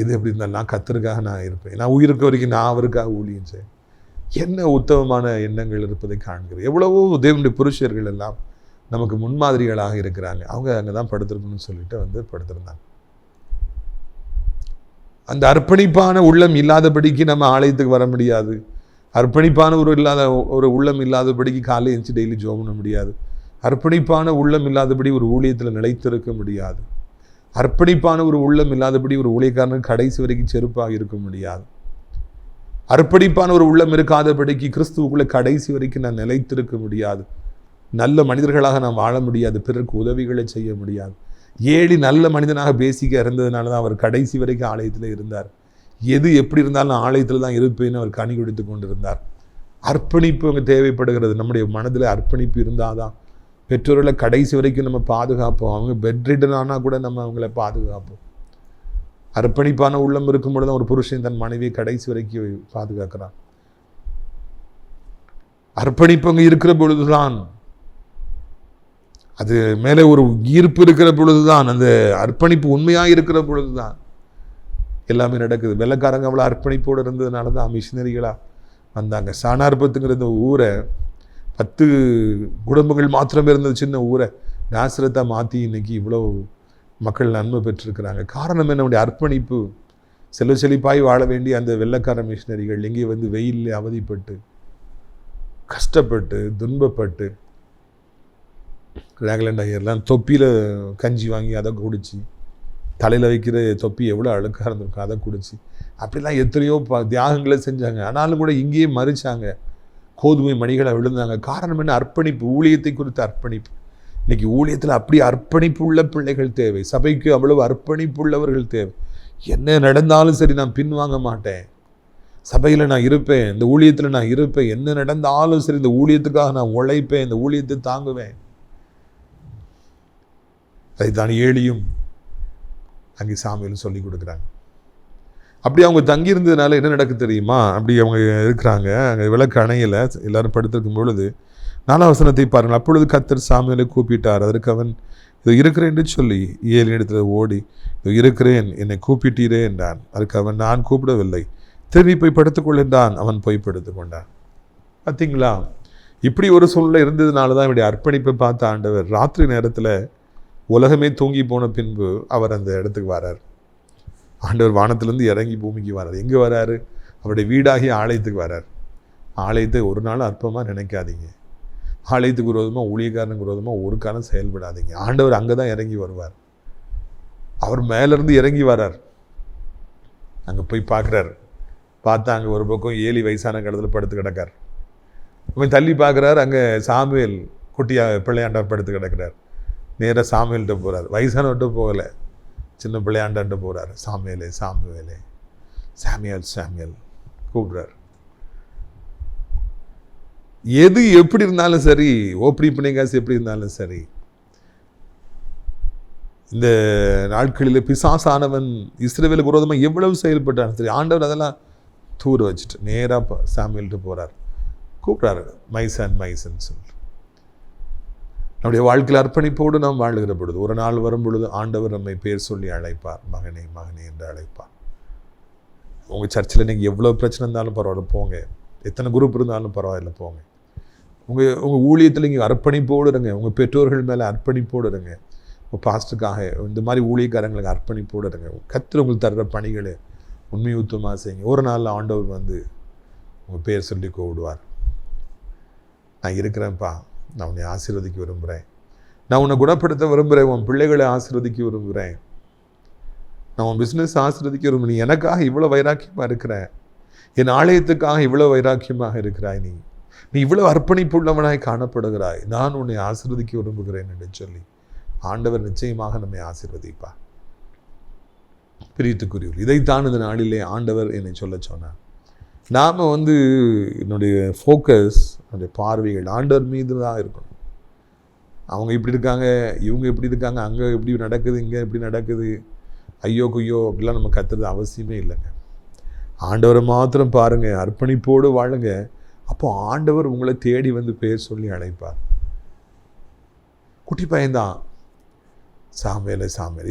எது எப்படி இருந்தாலும் நான் கர்த்தருக்காக நான் இருப்பேன், நான் உயிருக்கு வரைக்கும் நான் அவருக்காக ஊழியம் செய்வேன். என்ன உத்தமமான எண்ணங்கள் இருப்பதை காண்கிறேன். எவ்வளவோ தேவனுடைய புருஷர்கள் எல்லாம் நமக்கு முன்மாதிரிகளாக இருக்கிறாங்க. அவங்க அங்கே தான் படுத்திருக்கணும்னு சொல்லிட்டு படுத்திருந்தாங்க. அந்த அர்ப்பணிப்பான உள்ளம் இல்லாதபடிக்கு நம்ம ஆலயத்துக்கு வர முடியாது. அர்ப்பணிப்பான ஒரு உள்ளம் இல்லாதபடிக்கு காலை எழுந்து டெய்லி ஜெபம் பண்ண முடியாது. அர்ப்பணிப்பான உள்ளம் இல்லாதபடி ஒரு ஊழியத்தில் நிலைத்திருக்க முடியாது. அர்ப்பணிப்பான ஒரு உள்ளம் இல்லாதபடி ஒரு ஊழியக்காரனுக்கு கடைசி வரைக்கும் செருப்பாக இருக்க முடியாது. அர்ப்பணிப்பான ஒரு உள்ளம் இருக்காதபடிக்கு கிறிஸ்துவுக்குள்ள கடைசி வரைக்கும் நான் நிலைத்திருக்க முடியாது. நல்ல மனிதர்களாக நான் வாழ முடியாது, பிறருக்கு உதவிகளை செய்ய முடியாது. ஏழி நல்ல மனிதனாக பேசிக்க இருந்ததுனால தான் அவர் கடைசி வரைக்கும் ஆலயத்தில் இருந்தார். எது எப்படி இருந்தாலும் ஆலயத்தில் தான் இருப்பேன்னு அவர் கனி கொடுத்து கொண்டிருந்தார். அர்ப்பணிப்பு அங்கே தேவைப்படுகிறது. நம்முடைய மனதில் அர்ப்பணிப்பு இருந்தால் தான் பெற்றோர்களை கடைசி வரைக்கும் நம்ம பாதுகாப்போம். அவங்க பெட்ரிடன் ஆனால் கூட நம்ம அவங்கள பாதுகாப்போம். அர்ப்பணிப்பான உள்ளம் இருக்கும் பொழுது ஒரு புருஷன் தன் மனைவியை கடைசி வரைக்கும் பாதுகாக்கிறான். அர்ப்பணிப்பு அங்கே இருக்கிற பொழுதுதான், அது மேலே ஒரு ஈர்ப்பு இருக்கிற பொழுதுதான், அந்த அர்ப்பணிப்பு உண்மையாக இருக்கிற பொழுதுதான் எல்லாமே நடக்குது. வெள்ளைக்காரங்க அவ்வளோ அர்ப்பணிப்போடு இருந்ததுனால தான் மிஷினரிகளாக வந்தாங்க. சானார்பத்துங்கிற இந்த ஊரை 10 குடும்பங்கள் மாத்திரமே இருந்தது, சின்ன ஊரை நாசரத்தை மாற்றி இன்னைக்கு இவ்வளோ மக்கள் நன்மை பெற்றிருக்கிறாங்க. காரணம் என்னுடைய அர்ப்பணிப்பு. செல்வ செழிப்பாய் வாழ வேண்டிய அந்த வெள்ளைக்கார மிஷினரிகள் இங்கே வெயிலில் அவதிப்பட்டு, கஷ்டப்பட்டு, துன்பப்பட்டு, ரேக்லண்ட் ஐயர்லாம் தொப்பியில் கஞ்சி வாங்கி அதை குடிச்சு, தலையில் வைக்கிற தொப்பி எவ்வளோ அழுக்காக இருந்திருக்கும் அதை குடிச்சு, அப்படிலாம் எத்தனையோ தியாகங்களை செஞ்சாங்க. ஆனாலும் கூட இங்கேயே மறிச்சாங்க, கோதுமை மணிகளை விழுந்தாங்க. காரணம் என்ன? அர்ப்பணிப்பு, ஊழியத்தை குறித்த அர்ப்பணிப்பு. இன்னைக்கு ஊழியத்தில் அப்படி அர்ப்பணிப்பு உள்ள பிள்ளைகள் தேவை. சபைக்கு அவ்வளவு அர்ப்பணிப்பு உள்ளவர்கள் தேவை. என்ன நடந்தாலும் சரி நான் பின்வாங்க மாட்டேன், சபையில் நான் இருப்பேன், இந்த ஊழியத்தில் நான் இருப்பேன், என்ன நடந்தாலும் சரி இந்த ஊழியத்துக்காக நான் உழைப்பேன், இந்த ஊழியத்தை தாங்குவேன். அதைத்தான் ஏலியும் அங்கே சாமுவேல் சொல்லி கொடுக்குறாங்க. அப்படி அவங்க தங்கியிருந்ததுனால என்ன நடக்கு தெரியுமா? அப்படி அவங்க இருக்கிறாங்க, அங்கே விளக்கு அணையில் எல்லாரும் படுத்திருக்கும் பொழுது 4ஆம் வசனத்தை பாருங்கள். அப்பொழுது கர்த்தர் சாமுவேலை கூப்பிட்டார். அதற்கு அவன், இது இருக்கிறேன் என்று சொல்லி ஏலியின் இடத்துல ஓடி, இது இருக்கிறேன், என்னை கூப்பிட்டீரே என்றான். அதுக்கு அவன், நான் கூப்பிடவில்லை, திரும்பி போய் படுத்துக்கொள் என்றான். அவன் போய் படுத்துக்கொண்டான். பார்த்தீங்களா? இப்படி ஒரு சூழ்நிலை இருந்ததுனால தான் இப்படி அர்ப்பணிப்பை பார்த்த ஆண்டவர் ராத்திரி நேரத்தில் உலகமே தூங்கி போன பின்பு அவர் அந்த இடத்துக்கு வரார். ஆண்டவர் வானத்திலேருந்து இறங்கி பூமிக்கு வரார். எங்கே வராரு? அவருடைய வீடாகிய ஆலயத்துக்கு வரார். ஆலயத்தை ஒரு நாள் அற்பமாக நினைக்காதீங்க. ஆலயத்துக்கு விரோதமாக, ஊழியக்காரனுக்கு விரோதமாக ஒரு காலம் செயல்படாதீங்க. ஆண்டவர் அங்கே தான் இறங்கி வருவார். அவர் மேலேருந்து இறங்கி வரார். அங்கே போய் பார்க்குறாரு. பார்த்தா அங்கே ஒரு பக்கம் ஏலி வயசான கடத்தில் படுத்து கிடக்கார். அவன் தள்ளி பார்க்குறாரு, அங்கே சாமுவேல் குட்டியாக பிள்ளையாண்டார் படுத்து கிடக்கிறார். நேராக சாமுவேல்கிட்ட போகிறார். வயசானவர்கிட்ட போகலை, சின்ன பிள்ளையாண்டான்ட்ட போகிறார். சாமுவேலே சாமுவேலே, சாமுவேல் சாமுவேல் கூப்பிடுறார். எது எப்படி இருந்தாலும் சரி, ஓப்னி பிணைகாசு எப்படி இருந்தாலும் சரி, இந்த நாட்களில் பிசாசானவன் இஸ்ரவேலுக்கு விரோதமாக எவ்வளவு செயல்பட்டான் சரி, ஆண்டவர் அதெல்லாம் தூர வச்சுட்டு நேராக சாமுவேல்கிட்ட போகிறார். கூப்பிட்றாரு, மைசன் மைசன் சொல்லி. நம்முடைய வாழ்க்கையில் அர்ப்பணிப்போடு நாம் வாழுகிற பொழுது, ஒரு நாள் வரும் பொழுது ஆண்டவர் நம்மை பேர் சொல்லி அழைப்பார். மகனே மகனே என்று அழைப்பார். உங்கள் சர்ச்சில் நீங்கள் எவ்வளோ பிரச்சனை இருந்தாலும் பரவாயில்ல போங்க, எத்தனை குரூப் இருந்தாலும் பரவாயில்ல போங்க. உங்கள் ஊழியத்தில் நீங்கள் அர்ப்பணிப்போடு இருங்க. உங்கள் பெற்றோர்கள் மேலே அர்ப்பணிப்போடு இருங்க. உங்கள் பாஸ்டுக்காக இந்த மாதிரி ஊழியக்காரங்களுக்கு அர்ப்பணிப்போடு இருங்க. கர்த்தர் உங்களுக்கு தர்ற பணிகளை உண்மையுத்தமாக செய்யுங்க. ஒரு நாள் ஆண்டவர் உங்கள் பேர் சொல்லி கூப்பிடுவார். நான் இருக்கிறேன்ப்பா, நான் உன்னை ஆசீர்வதிக்க விரும்புகிறேன், நான் உன்னை குணப்படுத்த விரும்புகிறேன், உன் பிள்ளைகளை ஆசீர்வதிக்க விரும்புகிறேன், நான் உன் பிஸ்னஸ் ஆசீர்வதிக்க விரும்புகிறேன், நீ எனக்காக இவ்வளோ வைராக்கியமாக இருக்கிற, என் ஆலயத்துக்காக இவ்வளோ வைராக்கியமாக இருக்கிறாய், நீ இவ்வளோ அர்ப்பணிப்புள்ளவனாய் காணப்படுகிறாய், நான் உன்னை ஆசீர்வதிக்க விரும்புகிறேன் என்று சொல்லி ஆண்டவர் நிச்சயமாக நம்மை ஆசீர்வதிப்பார். பிரியத்துக்குரியவர், இதைத்தான் இந்த நாளிலே ஆண்டவர் என்னை சொல்ல சொன்னார். நாம் என்னுடைய ஃபோக்கஸ், என்னுடைய பார்வைகள் ஆண்டவர் மீது தான் இருக்கணும். அவங்க இப்படி இருக்காங்க, இவங்க இப்படி இருக்காங்க, அங்கே இப்படி நடக்குது, இங்கே இப்படி நடக்குது, ஐயோ குய்யோ அப்படிலாம் நம்ம கத்துறது அவசியமே இல்லைங்க. ஆண்டவரை மாத்திரம் பாருங்கள், அர்ப்பணிப்போடு வாழுங்க. அப்போ ஆண்டவர் உங்களை தேடி பேர் சொல்லி அழைப்பார். குட்டி பையன்தான் சாமுவேல்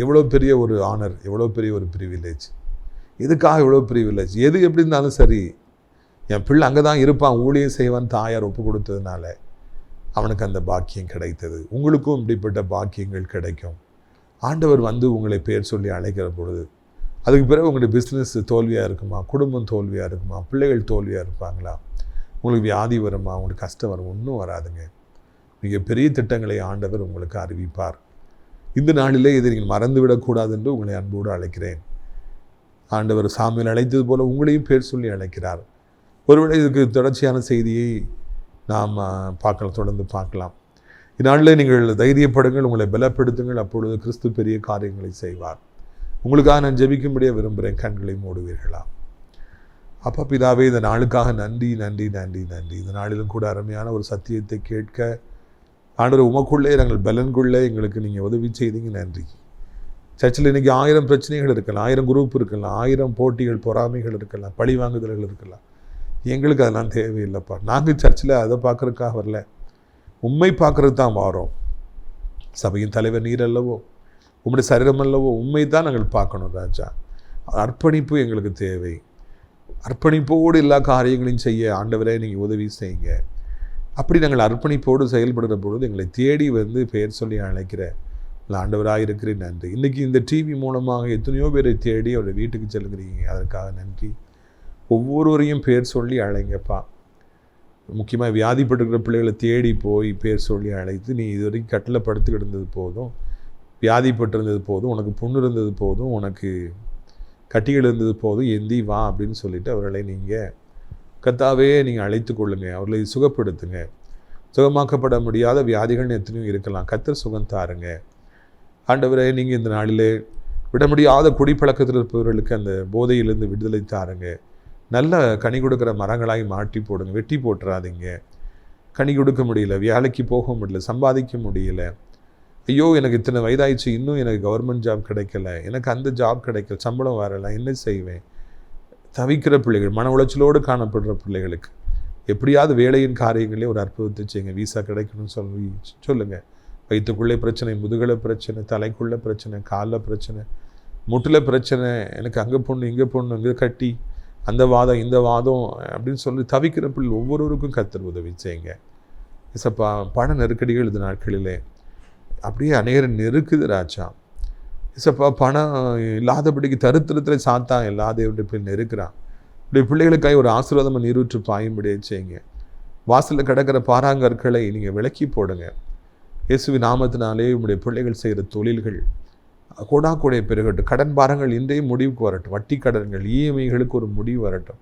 எவ்வளோ பெரிய ஒரு ஆனர், எவ்வளோ பெரிய ஒரு ப்ரிவிலேஜ். எதுக்காக இவ்வளோ ப்ரிவிலேஜ்? எது எப்படி இருந்தாலும் சரி, என் பிள்ளை அங்கே தான் இருப்பான், ஊழியம் செய்வான் தாயார் ஒப்பு கொடுத்ததுனால அவனுக்கு அந்த பாக்கியம் கிடைத்தது. உங்களுக்கும் இப்படிப்பட்ட பாக்கியங்கள் கிடைக்கும். ஆண்டவர் உங்களை பேர் சொல்லி அழைக்கிற பொழுது அதுக்கு பிறகு உங்களுடைய பிஸ்னஸ் தோல்வியாக இருக்குமா, குடும்பம் தோல்வியாக இருக்குமா, பிள்ளைகள் தோல்வியாக இருப்பாங்களா, உங்களுக்கு வியாதி வருமா, உங்களுக்கு கஷ்டம் வரும், ஒன்றும் வராதுங்க. மிகப்பெரிய திட்டங்களை ஆண்டவர் உங்களுக்கு அறிவிப்பார். இந்த நாளிலே இதை நீங்கள் மறந்துவிடக்கூடாது என்று உங்களை அன்போடு அழைக்கிறேன். ஆண்டவர் சாமுவேல் அழைத்தது போல உங்களையும் பேர் சொல்லி அழைக்கிறார். ஒருவேளை இதுக்கு தொடர்ச்சியான செய்தியை நாம் தொடர்ந்து பார்க்கலாம். இந்நாளில் நீங்கள் தைரியப்படுங்கள், உங்களை பலப்படுத்துங்கள், அப்பொழுது கிறிஸ்து பெரிய காரியங்களை செய்வார். உங்களுக்காக நான் ஜெபிக்கும்படியாக விரும்புகிறேன். கண்களை மூடுவீர்களா? அப்பா பிதாவே, இந்த நாளுக்காக நன்றி நன்றி நன்றி நன்றி. இந்த நாளிலும் கூட அருமையான ஒரு சத்தியத்தை கேட்க ஆண்டவர் உமக்குள்ளே நாங்கள் பலன்குள்ளே எங்களுக்கு நீங்கள் உதவி செய்தீங்க, நன்றி. சர்ச்சில் இன்றைக்கி 1000 பிரச்சனைகள் இருக்கலாம், 1000 குரூப் இருக்கலாம், 1000 போட்டிகள் பொறாமைகள் இருக்கலாம், பழி வாங்குதல்கள் இருக்கலாம். எங்களுக்கு அதெல்லாம் தேவையில்லைப்பா. நாங்கள் சர்ச்சில் அதை பார்க்குறதுக்காக வரல, உண்மை பார்க்குறது தான் வாரோம். சபையின் தலைவர் நீர் அல்லவோ, உம்முடைய சரீரம் அல்லவோ, உண்மை தான் நாங்கள் பார்க்கணும் ராஜா. அர்ப்பணிப்பு எங்களுக்கு தேவை. அர்ப்பணிப்போடு எல்லா காரியங்களையும் செய்ய ஆண்டவரே நீங்கள் உதவி செய்யுங்க. அப்படி நாங்கள் அர்ப்பணிப்போடு செயல்படுற பொழுது எங்களை தேடி பெயர் சொல்லி அழைக்கிற ஆண்டவராக இருக்கிறேன், நன்றி. இன்றைக்கி இந்த டிவி மூலமாக எத்தனையோ பேரை தேடி அவருடைய வீட்டுக்கு செல்கிறீங்க, அதற்காக நன்றி. ஒவ்வொருவரையும் பேர் சொல்லி அழைங்கப்பா. முக்கியமாக வியாதிப்பட்டிருக்கிற பிள்ளைகளை தேடி போய் பேர் சொல்லி அழைத்து, நீ இது வரைக்கும் கட்டில் படுத்துக்கிட்டு இருந்தது போதும், வியாதிப்பட்டிருந்தது போதும், உனக்கு புண்ணு இருந்தது போதும், உனக்கு கட்டிகள் இருந்தது போதும், எந்தி வா அப்படின்னு சொல்லிவிட்டு அவர்களை நீங்கள் கர்த்தாவே நீங்கள் அழைத்து கொள்ளுங்க, அவர்களை சுகப்படுத்துங்க. சுகமாக்கப்பட முடியாத வியாதிகள்னு எத்தனையோ இருக்கலாம், கர்த்தர் சுகம் தாருங்க. ஆண்டவரே, நீங்கள் இந்த நாளிலே விட முடியாத குடிப்பழக்கத்தில் இருப்பவர்களுக்கு அந்த போதையிலிருந்து விடுதலை தாருங்க. நல்ல கனி கொடுக்குற மரங்களாய் மாட்டி போடுங்க, வெட்டி போட்டுறாதீங்க. கனி கொடுக்க முடியல, வேலைக்கு போக முடியல, சம்பாதிக்க முடியல, ஐயோ எனக்கு இத்தனை வயதாயிடுச்சு, இன்னும் எனக்கு கவர்மெண்ட் ஜாப் கிடைக்கல, எனக்கு அந்த ஜாப் கிடைக்கல, சம்பளம் வரலை, என்ன செய்வேன், தவிக்கிற பிள்ளைகள், மன உளைச்சலோடு காணப்படுற பிள்ளைகளுக்கு எப்படியாவது வேலையின் காரியங்களே ஒரு அற்புதத்தை செய்யுங்க. வீசா கிடைக்கணும்னு சொல்லுங்கள். வயிற்றுக்குள்ளே பிரச்சனை, முதுகலை பிரச்சனை, தலைக்குள்ளே பிரச்சனை, காலில் பிரச்சனை, முட்டில் பிரச்சனை, எனக்கு அங்கே பொண்ணு இங்கே பொண்ணு, இங்கே கட்டி, அந்த வாதம் இந்த வாதம் அப்படின்னு சொல்லி தவிக்கிற பிள்ளை ஒவ்வொருவருக்கும் கர்த்தர் உதவி செய்யுங்க. இசப்பா, பண நெருக்கடிகள் இந்த நாட்களிலே அப்படியே அநேகரை நெருக்குது ராஜா. இசப்பா, பணம் இல்லாதபடிக்கு தருத்திரத்தில் சாத்தா எல்லா தேவனுடைய பிள்ளை நெருக்கிறான். இப்படி பிள்ளைகளுக்காக ஒரு ஆசீர்வாதமாக நீரூற்று பாயும்படியே செய்யுங்க. வாசலில் கிடக்கிற பாறாங்கற்களை நீங்கள் விலக்கி போடுங்க. இயேசுவின் நாமத்தினாலே உங்களுடைய பிள்ளைகள் செய்கிற தொழில்கள் கோடாக்கூடைய பெருகட்டும். கடன் பாரங்கள் இன்றைய முடிவுக்கு வரட்டும். வட்டி கடன்கள், இஎம்ஐகளுக்கு ஒரு முடிவு வரட்டும்.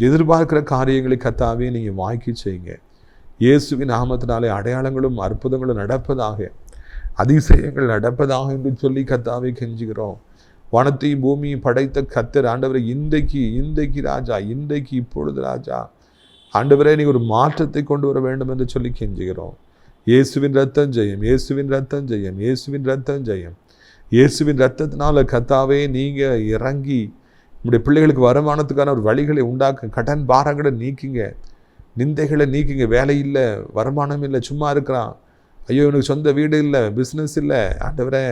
எதிர்பார்க்கிற காரியங்களை கர்த்தாவே நீங்கள் வாய்க்கு செய்யுங்க. இயேசுவின் நாமத்தினாலே அடையாளங்களும் அற்புதங்களும் நடப்பதாக, அதிசயங்கள் நடப்பதாக என்று சொல்லி கர்த்தாவே கெஞ்சுகிறோம். வானத்தையும் பூமியும் படைத்த கர்த்தர் ஆண்டவரை இன்றைக்கு ராஜா, இன்றைக்கு இப்பொழுது ராஜா ஆண்டவரே, நீ ஒரு மாற்றத்தை கொண்டு வர வேண்டும் என்று சொல்லி கெஞ்சுகிறோம். இயேசுவின் ரத்தம் ஜெயம், இயேசுவின் ரத்தம் ஜெயம், இயேசுவின் ரத்தம் ஜெயம். இயேசுவின் ரத்தத்தினால கர்த்தாவே நீங்கள் இறங்கி நம்முடைய பிள்ளைகளுக்கு வருமானத்துக்கான ஒரு வழிகளை உண்டாக்க, கடன் பாரங்களை நீக்கிங்க, நிந்தைகளை நீக்கிங்க. வேலை இல்லை, வருமானம் இல்லை, சும்மா இருக்கிறான், ஐயோ எனக்கு சொந்த வீடு இல்லை, பிஸ்னஸ் இல்லை, ஆண்டவரே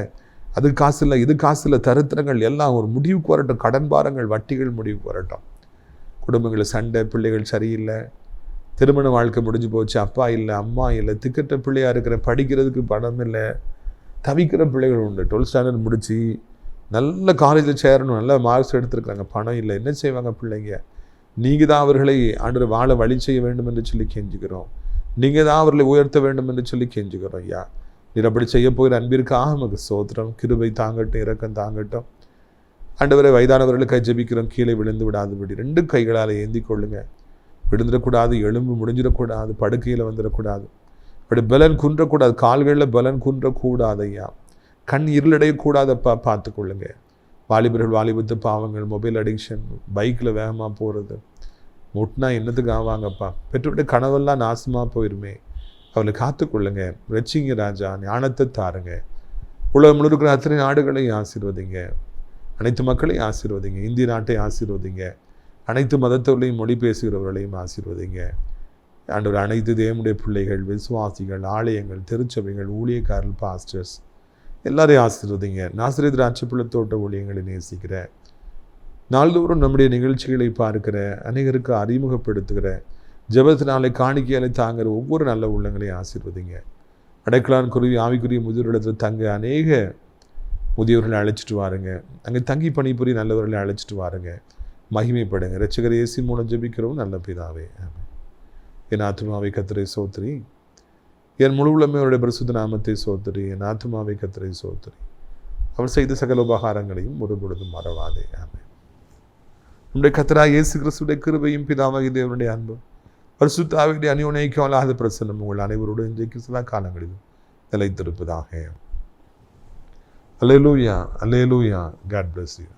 அது காசு இல்லை, இது காசு இல்லை, தரித்திரங்கள் எல்லாம் ஒரு முடிவுக்கு வரட்டும். கடன் பாரங்கள், வட்டிகள் முடிவுக்கு வரட்டும். குடும்பங்களில் சண்டை, பிள்ளைகள் சரியில்லை, திருமண வாழ்க்கை முடிஞ்சு போச்சு, அப்பா இல்லை, அம்மா இல்லை, திக்கட்ட பிள்ளையாக இருக்கிற, படிக்கிறதுக்கு பணம் இல்லை, தவிக்கிற பிள்ளைகள் உண்டு. 12th ஸ்டாண்டர்ட் முடித்து நல்ல காலேஜில் சேரணும், நல்ல மார்க்ஸ் எடுத்துருக்குறாங்க, பணம் இல்லை, என்ன செய்வாங்க பிள்ளைங்க? நீங்கள் தான் அவர்களை ஆண்டவர் வாழ வழி செய்ய வேண்டும் என்று சொல்லி கெஞ்சுக்கிறோம். நீங்கள் தான் அவர்களை உயர்த்த வேண்டும் என்று சொல்லி கெஞ்சுக்கிறோம் ஐயா. நீர் அப்படி செய்ய போகிற அன்பிற்காக நமக்கு ஸ்தோத்திரம். கிருபை தாங்கட்டும், இரக்கம் தாங்கட்டும். ஆண்டவரை வயதானவர்களுக்கு ஜெபிக்கிறோம், கீழே விழுந்து விடாதபடி 2 கைகளால் ஏந்தி கொள்ளுங்க. விழுந்துடக்கூடாது, எலும்பு முடிஞ்சிடக்கூடாது, படுக்கையில் வந்துடக்கூடாது, அப்படி பலன் குன்றக்கூடாது, கால்களில் பலன் குன்றக்கூடாது ஐயா. கண் இருளடையக்கூடாதப்பா பார்த்துக்கொள்ளுங்க. வாலிபர்கள் வாலிபத்து பாவங்கள், மொபைல் அடிக்ஷன், பைக்கில் வேகமாக போகிறது, முட்டினா என்னத்துக்கு ஆவாங்கப்பா. பெற்றோருடைய கனவெல்லாம் நாசமாக போயிருமே, அவளை காத்துக்கொள்ளுங்க. ரட்சிங்க ராஜா, ஞானத்தை தாருங்க. உலகம் முழுக்கிற அத்தனை நாடுகளையும் ஆசீர்வதிங்க, அனைத்து மக்களையும் ஆசீர்வதிங்க, இந்திய நாட்டை ஆசீர்வதிங்க, அனைத்து மதத்தவர்களையும் மொழி பேசுகிறவர்களையும் ஆசீர்வதிங்க. ஆண்டவர் அனைத்து தேவனுடைய பிள்ளைகள், விசுவாசிகள், ஆலயங்கள், திருச்சபைகள், ஊழியக்காரர்கள், பாஸ்டர்ஸ் எல்லாரையும் ஆசீர்வதிங்க. நாசரேத் ராட்சப்புள்ள தோட்ட ஊழியங்களை நேசிக்கிற, நாள்தோறும் நம்முடைய நிகழ்ச்சிகளை பார்க்கிற, அநேகருக்கு அறிமுகப்படுத்துகிற, ஜெபத்தினாலே காணிக்கையாலே தாங்கிற ஒவ்வொரு நல்ல உள்ளங்களையும் ஆசீர்வதிங்க. அடைக்கலான் குருவி ஆவிக்குரிய முதியோரிடத்தில் தங்க அநேக முதியவர்களை அழைச்சிட்டு வாருங்க. அங்கே தங்கி பணிபுரிய நல்லவர்களை அழைச்சிட்டு வாருங்க. மகிமைப்படுங்க. இரட்சகர் இயேசு மூலம் ஜெபிக்கிறோம் நல்ல பிதாவே, ஆமென். என் ஆத்துமாவை கர்த்தரை சோத்திரி, என் முழு உள்ளமே அவருடைய பரிசுத்த நாமத்தை சோத்திரி. என் ஆத்துமாவை கர்த்தரை சோத்திரி, அவர் செய்த சகல உபகாரங்களையும் ஒருபொழுதும் மறவாதே, ஆமென். நம்முடைய கர்த்தராகிய இயேசு கிறிஸ்துவின் கிருபையும் பிதாவாகிய தேவனுடைய அன்பும் பரிசுத்த ஆவியுடைய அந்யோன்யம் அல்லாத பிரசன்னம் உங்கள் அனைவரோடு இன்றைக்கு சில காலங்களிலும் நிலைத்திருப்பதாக. அல்லேலூயா, அல்லேலூயா. God bless you.